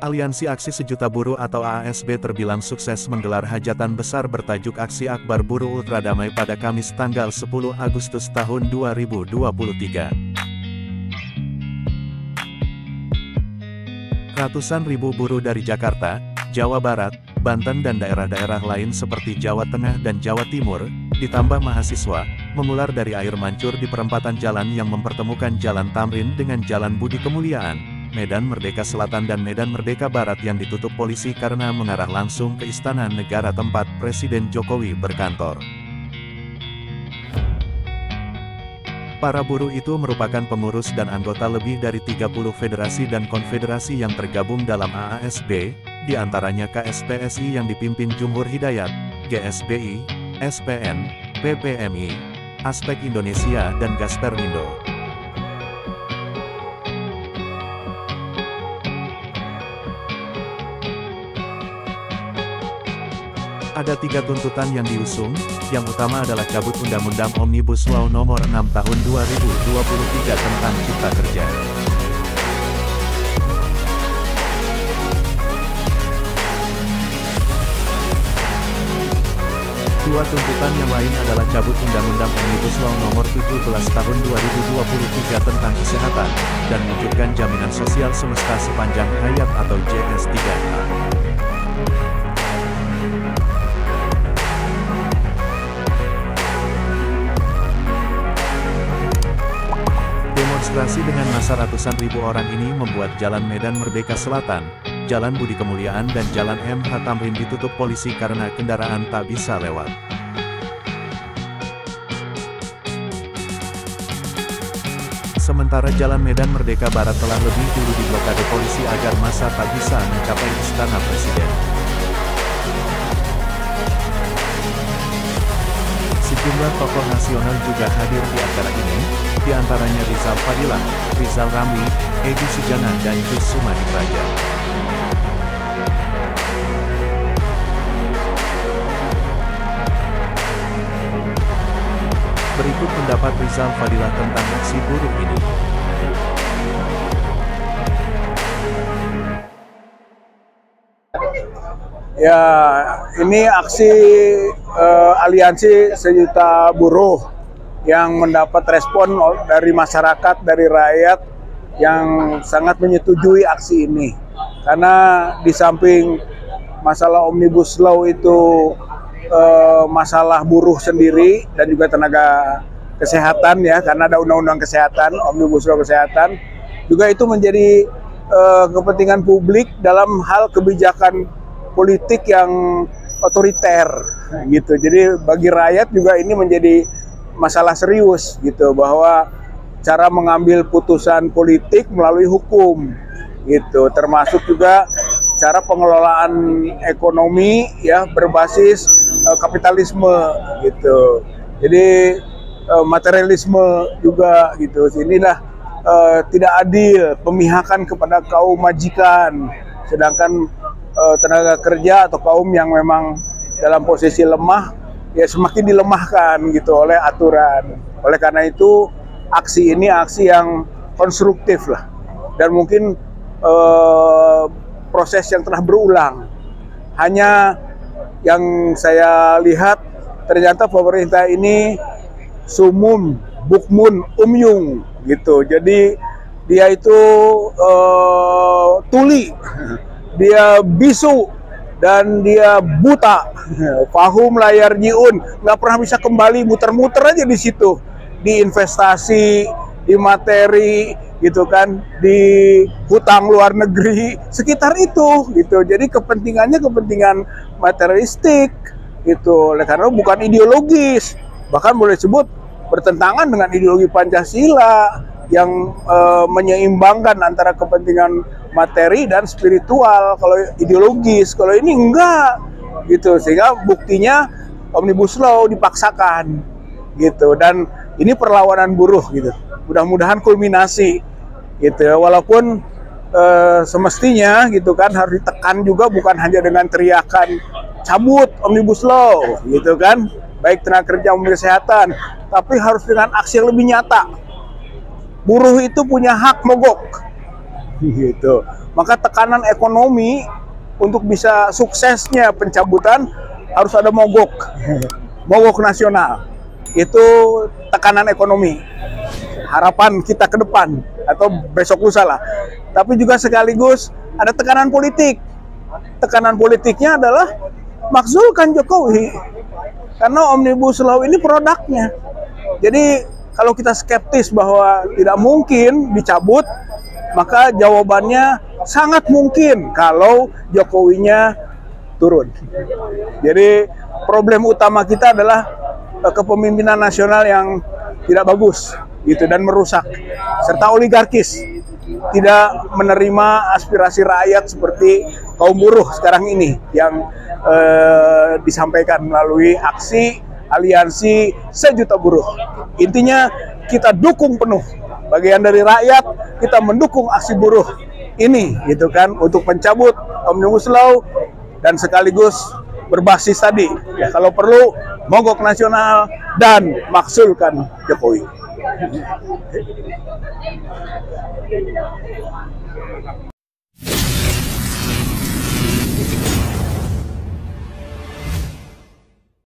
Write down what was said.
Aliansi Aksi Sejuta Buruh atau AASB terbilang sukses menggelar hajatan besar bertajuk Aksi Akbar Buruh Ultradamai pada Kamis tanggal 10 Agustus tahun 2023. Ratusan ribu buruh dari Jakarta, Jawa Barat, Banten dan daerah-daerah lain seperti Jawa Tengah dan Jawa Timur, ditambah mahasiswa, mengular dari air mancur di perempatan jalan yang mempertemukan Jalan Tamrin dengan Jalan Budi Kemuliaan, Medan Merdeka Selatan dan Medan Merdeka Barat yang ditutup polisi karena mengarah langsung ke Istana Negara tempat Presiden Jokowi berkantor. Para buruh itu merupakan pengurus dan anggota lebih dari 30 federasi dan konfederasi yang tergabung dalam AASB, di antaranya KSPSI yang dipimpin Jumhur Hidayat, GSBI, SPN, PPMI, Aspek Indonesia dan Gaspermindo. Ada 3 tuntutan yang diusung, yang utama adalah cabut Undang-Undang Omnibus Law Nomor 6 Tahun 2023 tentang Cipta Kerja. Dua tuntutan yang lain adalah cabut Undang-Undang Omnibus Law Nomor 17 Tahun 2023 tentang Kesehatan, dan mewujudkan jaminan sosial semesta sepanjang hayat atau JS3K. Demonstrasi dengan massa ratusan ribu orang ini membuat Jalan Medan Merdeka Selatan, Jalan Budi Kemuliaan dan Jalan MH Tamrin ditutup polisi karena kendaraan tak bisa lewat. Sementara Jalan Medan Merdeka Barat telah lebih dulu diblokade polisi agar massa tak bisa mencapai Istana Presiden. Sejumlah tokoh nasional juga hadir di acara ini, di antaranya Rizal Fadila, Rizal Ramli, Egy Sujana dan Jus Sumadi Praja. Berikut pendapat Rizal Fadila tentang aksi buruh ini. Ya, ini aksi Aliansi Sejuta Buruh yang mendapat respon dari masyarakat, dari rakyat yang sangat menyetujui aksi ini. Karena di samping masalah Omnibus Law itu masalah buruh sendiri dan juga tenaga kesehatan ya, karena ada undang-undang kesehatan, Omnibus Law kesehatan, juga itu menjadi kepentingan publik dalam hal kebijakan politik yang otoriter gitu. Jadi bagi rakyat juga ini menjadi masalah serius gitu, bahwa cara mengambil putusan politik melalui hukum gitu, termasuk juga cara pengelolaan ekonomi ya berbasis kapitalisme gitu. Jadi materialisme juga gitu. Inilah tidak adil, pemihakan kepada kaum majikan, sedangkan tenaga kerja atau kaum yang memang dalam posisi lemah ya semakin dilemahkan gitu oleh aturan. Oleh karena itu aksi ini aksi yang konstruktif lah, dan mungkin proses yang telah berulang. Hanya yang saya lihat ternyata pemerintah ini sumum, bukmun, umyung gitu. Jadi dia itu tuli, dia bisu, dan dia buta, fahum layar jiun, nggak pernah bisa kembali, muter-muter aja di situ, di investasi, di materi, gitu kan, di hutang luar negeri, sekitar itu, gitu. Jadi kepentingannya kepentingan materialistik, gitu. Oleh karena bukan ideologis, bahkan boleh disebut bertentangan dengan ideologi Pancasila yang menyeimbangkan antara kepentingan materi dan spiritual. Kalau ideologis, kalau ini enggak gitu, sehingga buktinya Omnibus Law dipaksakan gitu, dan ini perlawanan buruh gitu. Mudah-mudahan kulminasi gitu, walaupun semestinya gitu kan harus ditekan juga, bukan hanya dengan teriakan cabut Omnibus Law gitu kan, baik tenaga kerja maupun kesehatan, tapi harus dengan aksi yang lebih nyata. Buruh itu punya hak mogok, gitu. maka tekanan ekonomi untuk bisa suksesnya pencabutan harus ada mogok, mogok nasional. Itu tekanan ekonomi. Harapan kita ke depan atau besok lusa lah. Tapi juga sekaligus ada tekanan politik. Tekanan politiknya adalah makzulkan Jokowi. Karena Omnibus Law ini produknya. Jadi kalau kita skeptis bahwa tidak mungkin dicabut, maka jawabannya sangat mungkin kalau Jokowinya turun. Jadi problem utama kita adalah kepemimpinan nasional yang tidak bagus gitu dan merusak, serta oligarkis, tidak menerima aspirasi rakyat seperti kaum buruh sekarang ini yang disampaikan melalui aksi aliansi sejuta buruh. Intinya kita dukung penuh, bagian dari rakyat kita mendukung aksi buruh ini gitu kan, untuk mencabut Omnibus Law dan sekaligus berbasis tadi ya, kalau perlu mogok nasional dan maksulkan Jokowi.